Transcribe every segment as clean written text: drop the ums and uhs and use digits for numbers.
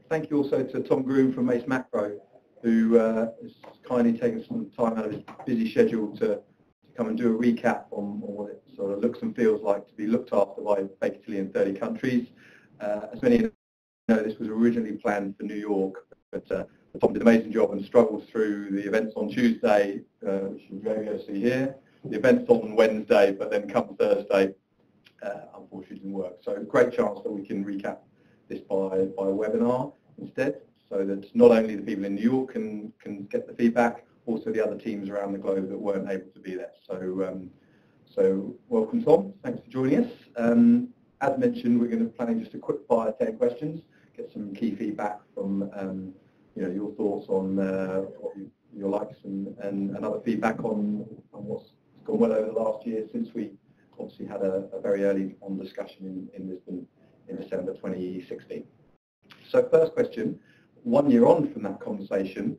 thank you also to Tom Groom from Mace Macro, who has kindly taken some time out of his busy schedule to come and do a recap on what it sort of looks and feels like to be looked after by Baker Tilly in 30 countries. As many of you know, this was originally planned for New York, but Tom did an amazing job and struggled through the events on Tuesday, which you'll be able to see here. The events on Wednesday, but then come Thursday, unfortunately didn't work. So great chance that we can recap this by webinar instead, so that not only the people in New York can get the feedback, also the other teams around the globe that weren't able to be there. So welcome, Tom. Thanks for joining us. As mentioned, we're going to planning just a quick fire 10 questions, get some key feedback from your thoughts on your likes and other feedback on what's gone well over the last year since we obviously had a very early on discussion in Lisbon in December 2016. So first question, 1 year on from that conversation,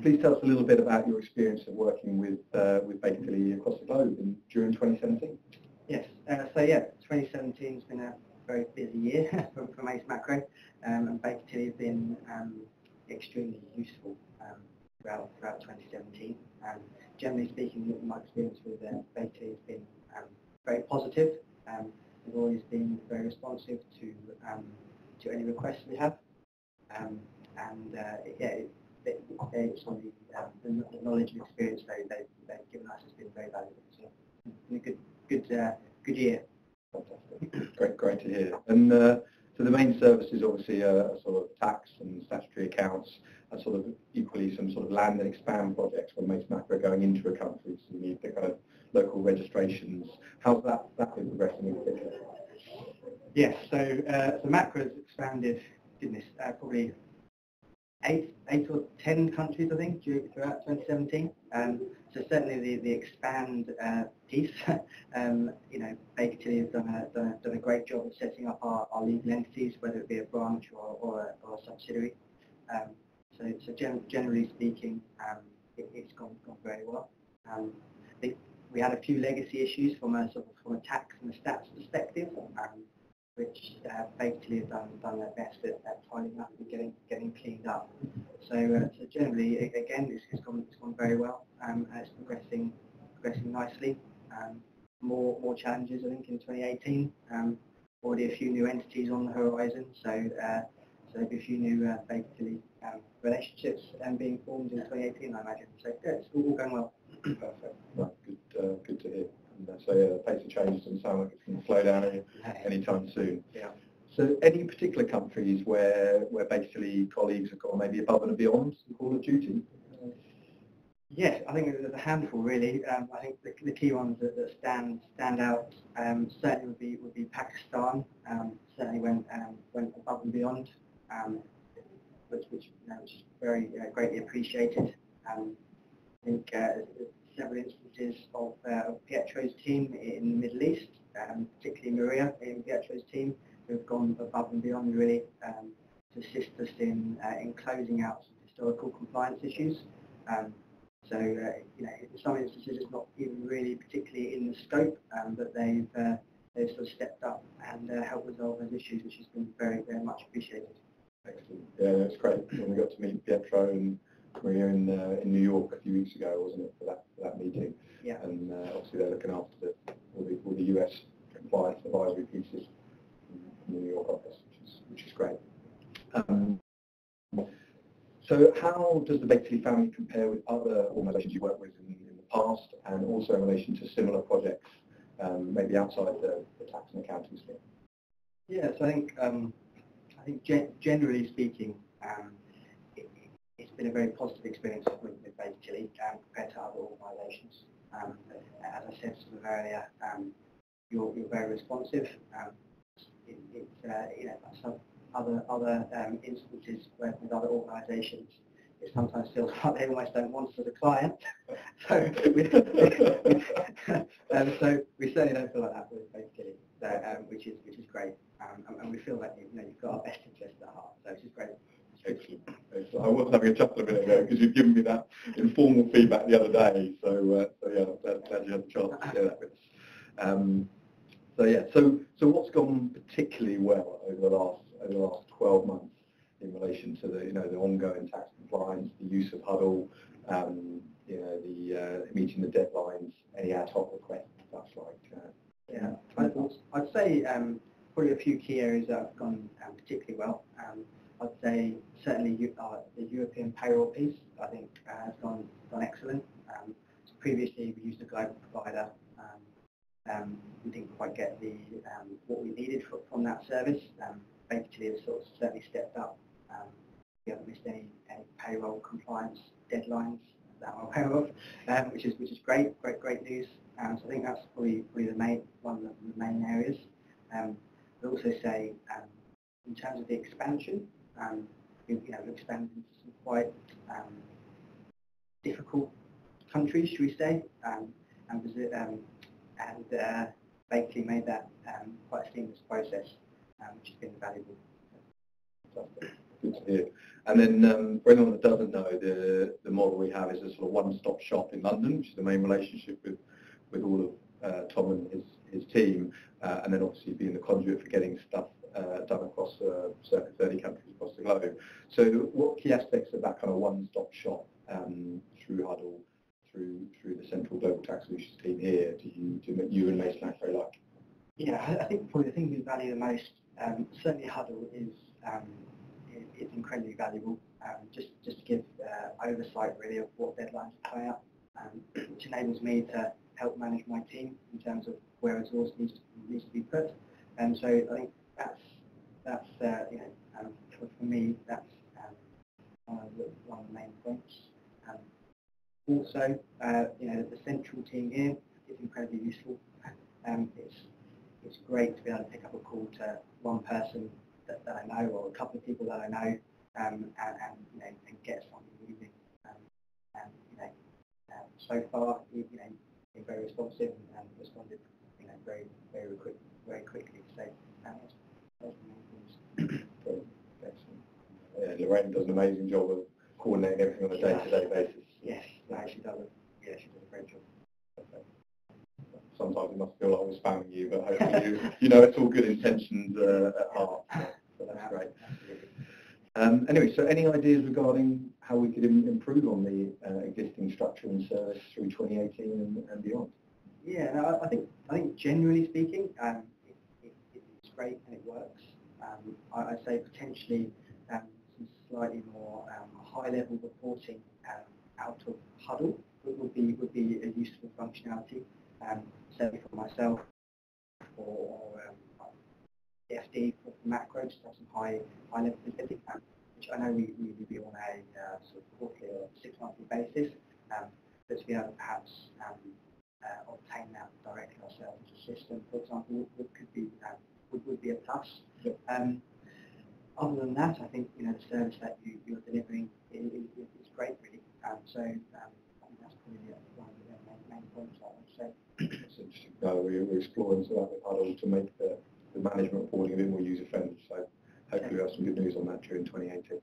please tell us a little bit about your experience of working with Baker Tilly across the globe during 2017. Yes, so yeah, 2017 has been a very busy year for Mace Macro, and Baker Tilly has been extremely useful throughout 2017. Generally speaking, my experience with Baker Tilly has been very positive. They've always been very responsive to any requests we have, and the knowledge and experience they've given us has been very valuable. So it's been a good year. Fantastic. Great to hear. And so the main services obviously are sort of tax and statutory accounts, and sort of equally some sort of land and expand projects when Mace Macro going into a country, so you need the kind of local registrations. How's that been progressing in particular? Yes, so Macro has expanded, probably eight or 10 countries, I think, throughout 2017. So certainly the expand piece, Baker Tilly has done a great job of setting up our legal entities, whether it be a branch or a subsidiary. So generally speaking, it's gone very well. I think we had a few legacy issues from a tax and a stats perspective, which Baker Tilly have done their best at tidying up and getting cleaned up. So generally, again, it's gone very well. It's progressing nicely. More challenges, I think, in 2018. Already a few new entities on the horizon. So there'll be a few new Baker Tilly relationships being formed in 2018, I imagine. So yeah, it's all going well. Perfect. Right. Good to hear. And so yeah, the pace of change doesn't sound like it's going to slow down anytime soon. Yeah. So any particular countries where Baker Tilly colleagues have gone maybe above and beyond the call of duty? Yes, I think there's a handful really. I think the key ones that stand out certainly would be Pakistan. Certainly went above and beyond, which is very greatly appreciated. I think several instances of Pietro's team in the Middle East, particularly Maria in Pietro's team, who have gone above and beyond really to assist us in closing out some historical compliance issues. So in some instances it's not even really particularly in the scope, but they've sort of stepped up and helped resolve those issues, which has been very, very much appreciated. Excellent. Yeah, it's great. When we got to meet Pietro and Maria in New York a few weeks ago, wasn't it, for that meeting? Yeah. And obviously they're looking after all the US compliance advisory pieces in the New York office, which is great. So how does the Baker Tilly family compare with other organisations you worked with in the past, and also in relation to similar projects, maybe outside the tax and accounting sphere? Yes, I think generally speaking, it's been a very positive experience with Baker Tilly compared to other organisations. As I said sort of earlier, you're very responsive. Some other instances with other organisations, it sometimes feels like they almost don't want us as a client. So we certainly don't feel like that with Baker Tilly, which is great. And we feel like you've got our best interest at heart. So this is great. Excellent. I was having a chuckle a minute ago because you've given me that informal feedback the other day. So yeah, glad you had the chance to share that with us. So what's gone particularly well over the last 12 months in relation to the the ongoing tax compliance, the use of Huddle, the meeting the deadlines, any ad hoc requests, stuff like. Yeah, I'd say probably a few key areas that have gone particularly well. I'd say certainly the European payroll piece, I think, has gone excellent. So previously we used a global provider. We didn't quite get the what we needed from that service. Baker Tilly has sort of certainly stepped up. We haven't missed any payroll compliance deadlines that I'm aware of, which is great news. So I think that's probably one of the main areas. I'd also say in terms of the expansion, we've expanded into some quite difficult countries, should we say, and basically made that quite a seamless process, which has been valuable. Good to hear. And then for anyone that doesn't know, the model we have is a sort of one-stop shop in London, which is the main relationship with all of Tom and his team, and then obviously being the conduit for getting stuff done across circa 30 countries across the globe. So what key aspects of that kind of one-stop shop through Huddle, through the central global tax solutions team here, do you and Mace Macro like? Yeah, I think probably the thing we value the most, certainly Huddle is incredibly valuable. Just to give oversight really of what deadlines are coming up, which enables me to help manage my team in terms of where resource needs to be put. And so I think that's for me that's one of the main points. Also, the central team here is incredibly useful. It's great to be able to pick up a call to one person that I know, or a couple of people that I know, and get something moving. So far, we've been very responsive and responded, very quickly. So that's the main things. Excellent. Yeah, Lorraine does an amazing job of coordinating everything on a day-to-day basis. Yes, she does a great job. Sometimes it must feel like we're spamming you, but hopefully it's all good intentions at heart. So that's great. Anyway, so any ideas regarding how we could improve on the existing structure and service through 2018 and beyond? Yeah, no, I think generally speaking, it's great and it works. I'd say potentially some slightly more high-level reporting out of Huddle would be a useful functionality. Certainly for myself or the FD for Macro, just have some high-level visibility, which I know we do on a sort of quarterly or 6-monthly basis, but to be able to perhaps obtain that directly ourselves as a system, for example, would be a plus. Yep. Other than that, I think the service that you're delivering is great, really. So I think that's probably one of the main points I would say. It's interesting. We're exploring some of that with Huddle to make the management reporting a bit more user-friendly. So hopefully we'll have some good news on that during 2018.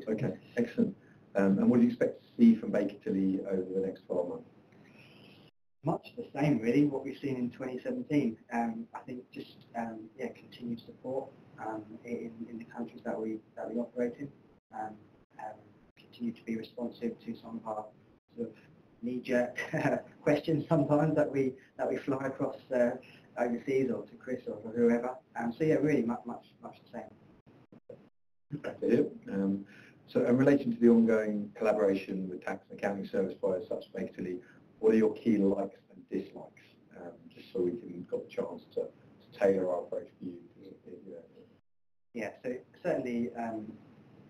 Okay, excellent. And what do you expect to see from Baker Tilly over the next 12 months? Much the same, really, what we've seen in 2017. I think just continued support in the countries that we operate in. Continue to be responsive to some of our sort of knee-jerk questions sometimes that we fly across overseas or to Chris or whoever. So yeah, really much the same. That's it. So in relation to the ongoing collaboration with tax and accounting service providers such as Baker Tilly, what are your key likes and dislikes? Just so we can got the chance to tailor our approach for you. Yeah, so certainly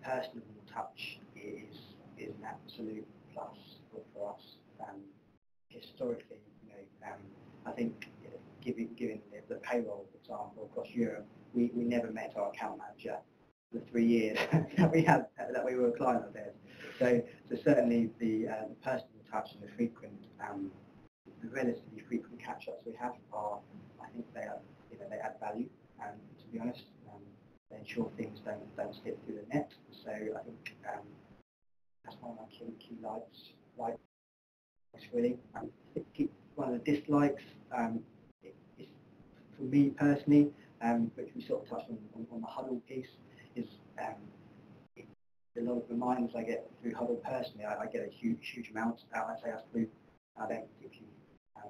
personal touch is an absolute plus for us. Historically, I think given the payroll, for example, across Europe, we never met our account manager for the 3 years that we were a client of theirs. So certainly the personal touch and the relatively frequent catch-ups we have are, I think they add value. And to be honest, they ensure things don't slip through the net. So I think that's one of my key likes really. One of the dislikes is for me personally, which we sort of touched on the Huddle piece, is a lot of reminders I get through Hubble personally. I get a huge amount. I say us through. I don't particularly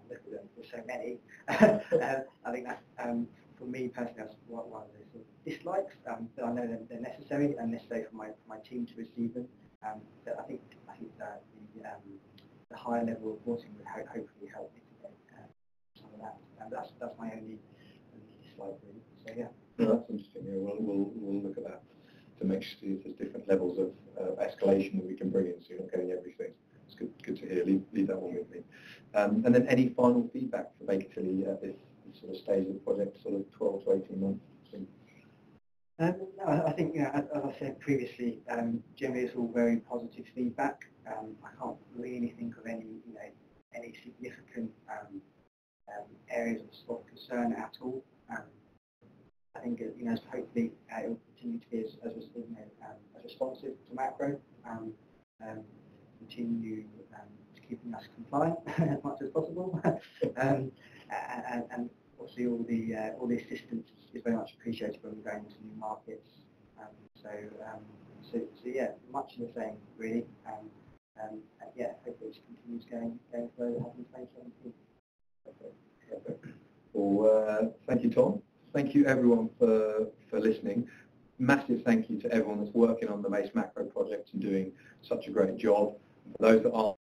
look at them. There's so many. I think that's for me personally, that's one of the sort of dislikes. But I know they're necessary and necessary for my team to receive them. But I think that the higher level reporting would hopefully help mitigate some of that. That's my only dislike really. So yeah. No, that's interesting. Yeah, we'll look at that to make sure if there's different levels of escalation that we can bring in, so you're not getting everything. It's good to hear. Leave that one with me. And then any final feedback for Baker Tilly at this sort of stage of the project, sort of 12 to 18 months? No, I think, as I said previously, generally it's all very positive feedback. I can't really think of any significant areas of concern at all. I think hopefully it will continue to be as responsive to macro, continue keeping us compliant as much as possible, and obviously all the assistance is very much appreciated when we're going into new markets. So yeah, much the same really. Yeah, hopefully it continues going further in 2017. Perfect. Well, thank you, Tom. Thank you, everyone, for listening. Massive thank you to everyone that's working on the MACE Macro project and doing such a great job. For those that aren't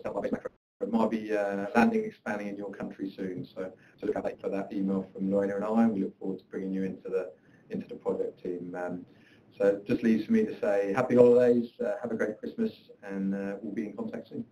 set up by MACE Macro, it might be landing, expanding in your country soon. So look out for that email from Lorena and I, and we look forward to bringing you into the project team. So it just leaves for me to say happy holidays, have a great Christmas, and we'll be in contact soon.